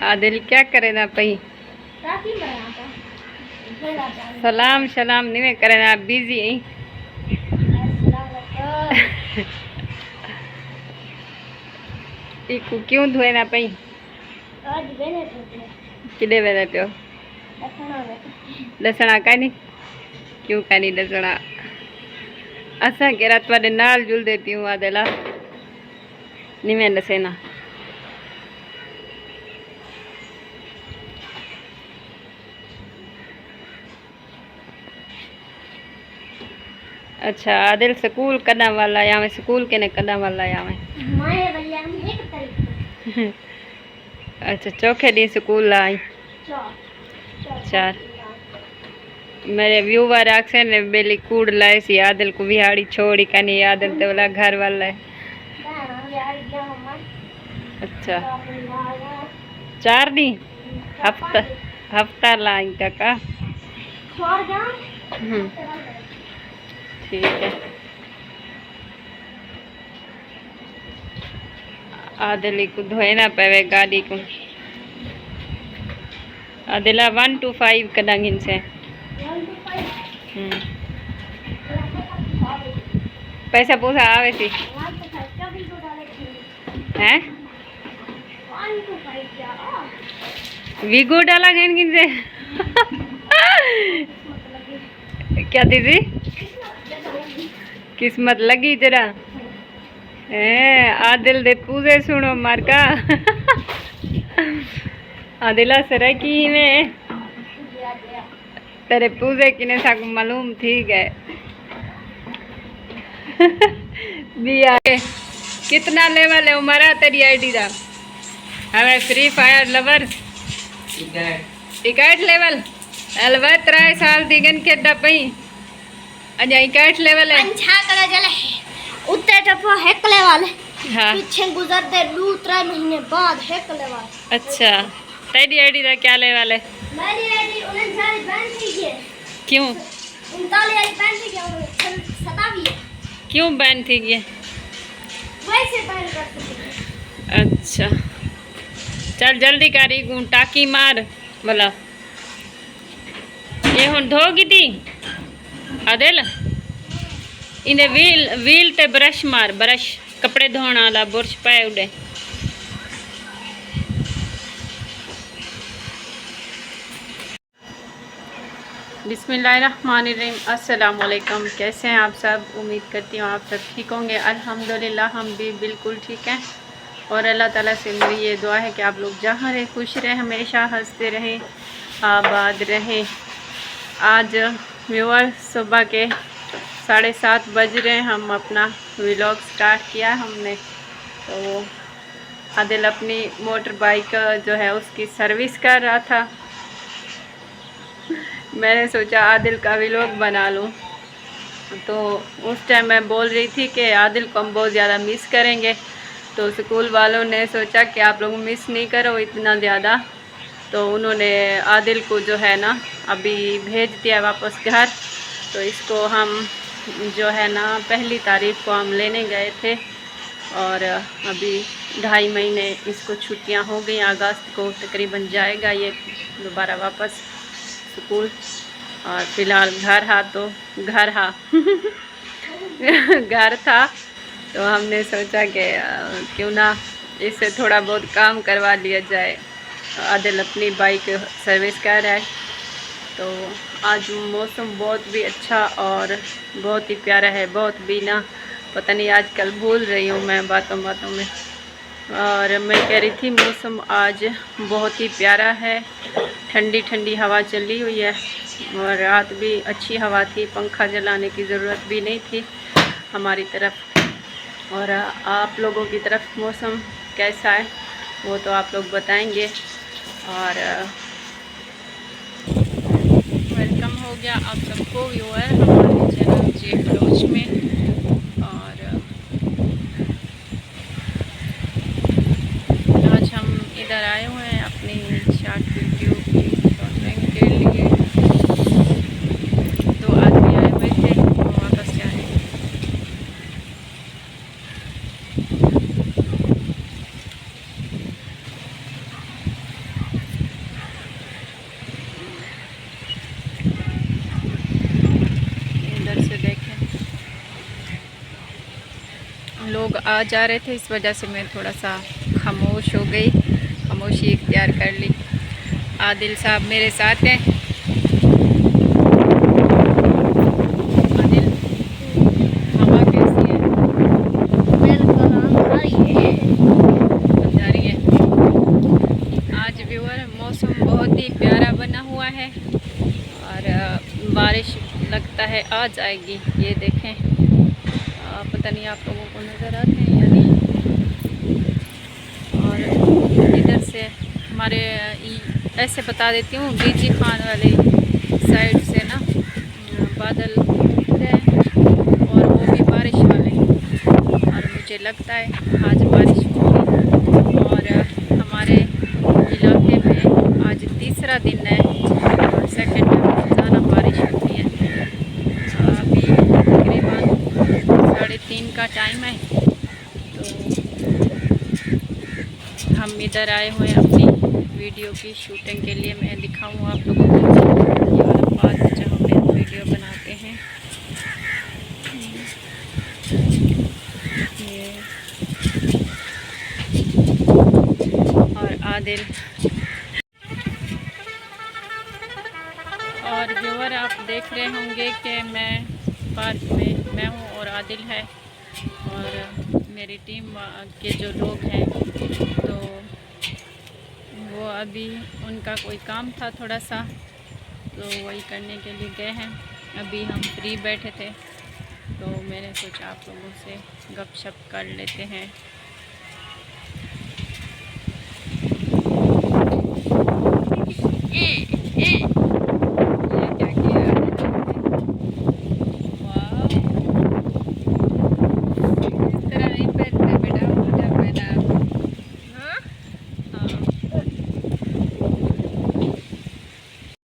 आदिल क्या करे ना पई सलाम शलाम नहीं करे ना बिजी है। इको क्यों धोए ना पई किडे वेने पियो लसणा का नहीं क्यों का नहीं लसणा असा के रात वाले नाल जुल देती हूँ आदिला नहीं मैं लसेना अच्छा आदिल स्कूल कदा वाला या मैं स्कूल के ने कदा वाला या मैं अच्छा चौथे डी स्कूल आई 4 मेरे व्यूवर आखे ने बेली कूड़ लाए सी आदिल को बिहाड़ी छोड़ी कनी आदिल तो वाला घर वाला है। अच्छा 4 दिन हफ्ता हफ्ता लाई का ठीक है। आदिल को धोए ना पवे गाड़ी को आदिला 1 to 5 कदांगिन से पैसा पूसा आवे सी हैं वीगो डाला किन से क्या दीदी किस्मत लगी जरा आदिल दे पूजे सुनो मारका आदिला सरा की में तेरे पूजे किने साक मालूम ठीक है भी आगे कितना लेवल है उमरा तेरी आईडी दा हमें फ्री फायर लवर इकाइट लेवल अलवा 3 साल दिगन के डपई अजा इकाइट लेवल है अच्छा करे जले उत्ते टपो हैक लेवल हाँ पीछे गुजरते 2-3 महीने बाद हैक लेवल। अच्छा तेरी आईडी दा क्या लेवल है मेरी आईडी 39 बैन थी है क्यों 39 आई बैन थी है 27 क्यों बैन थी ये वैसे बैन कर सकते। अच्छा चल जल्दी करी गूं टाकी मार बोला ये हुन धोगी थी आदिल इन्हें व्हील ते ब्रश मार ब्रश कपड़े धोने वाला बुरश पाए उड़े बिस्मिल्लाहिर्रहमानिर्रहीम अस्सलाम वालेकुम। कैसे हैं आप सब? उम्मीद करती हूँ आप सब ठीक होंगे। अल्हम्दुलिल्लाह हम भी बिल्कुल ठीक हैं और अल्लाह ताला से मेरी ये दुआ है कि आप लोग जहाँ रहें खुश रहें, हमेशा हंसते रहें, आबाद रहें। आज व्यूअर सुबह के 7:30 बज रहे हैं, हम अपना व्लॉग स्टार्ट किया हमने। तो आदिल अपनी मोटर बाइक जो है उसकी सर्विस कर रहा था। मैंने सोचा आदिल का व्लॉग बना लूं, तो उस टाइम मैं बोल रही थी कि आदिल को हम बहुत ज़्यादा मिस करेंगे। तो स्कूल वालों ने सोचा कि आप लोग मिस नहीं करो इतना ज़्यादा, तो उन्होंने आदिल को जो है ना अभी भेज दिया वापस घर। तो इसको हम जो है ना 1 तारीख को हम लेने गए थे और अभी 2.5 महीने इसको छुट्टियां हो गई। अगस्त को तकरीबन जाएगा ये दोबारा वापस स्कूल। और फिलहाल घर था तो हमने सोचा कि क्यों ना इससे थोड़ा बहुत काम करवा लिया जाए। आदिल अपनी बाइक सर्विस कर रहा है। तो आज मौसम बहुत भी अच्छा और बहुत ही प्यारा है, बहुत भी ना पता नहीं आजकल भूल रही हूँ मैं बातों बातों में। और मैं कह रही थी मौसम आज बहुत ही प्यारा है, ठंडी ठंडी हवा चली हुई है और रात भी अच्छी हवा थी, पंखा जलाने की ज़रूरत भी नहीं थी हमारी तरफ। और आप लोगों की तरफ मौसम कैसा है वो तो आप लोग बताएंगे। और वेलकम हो गया आप सबको व्यूअर हमारे चैनल जे बलोच में। और आज हम इधर आए हुए हैं अपनी शॉर्ट वीडियो की शूटिंग के लिए। तो आदमी आए हुए थे तो वापस जा रहे हैं। लोग आ जा रहे थे, इस वजह से मैं थोड़ा सा खामोश हो गई, खामोशी इख्तियार कर ली। आदिल साहब मेरे साथ हैं। आदिल, हवा कैसी है? बिल्कुल हमारी है। जा रही है। आज व्यूअर मौसम बहुत ही प्यारा बना हुआ है और बारिश लगता है आ जाएगी। ये देखें, पता नहीं आप लोगों को नज़र आते हैं या नहीं। और इधर से हमारे ऐसे बता देती हूँ, बीजी खान वाले साइड से ना बादल उठ रहे हैं और वो भी बारिश वाले, और मुझे लगता है आज बारिश होगी। और हमारे इलाके में आज तीसरा दिन है और सेकंड में बहुत ज़्यादा बारिश होती है। अभी तकरीबन 3:30 का टाइम है, तो हम इधर आए हुए हैं अपनी वीडियो की शूटिंग के लिए। मैं दिखाऊँ आप लोगों को ये वाला पार्क जहाँ पे हम वीडियो बनाते हैं। ये और आदिल और व्यूअर आप देख रहे होंगे कि मैं पार्क में मैं हूँ और आदिल है और मेरी टीम के जो लोग हैं, तो वो अभी उनका कोई काम था थोड़ा सा, तो वही करने के लिए गए हैं। अभी हम फ्री बैठे थे, तो मैंने सोचा आप लोगों से गपशप कर लेते हैं।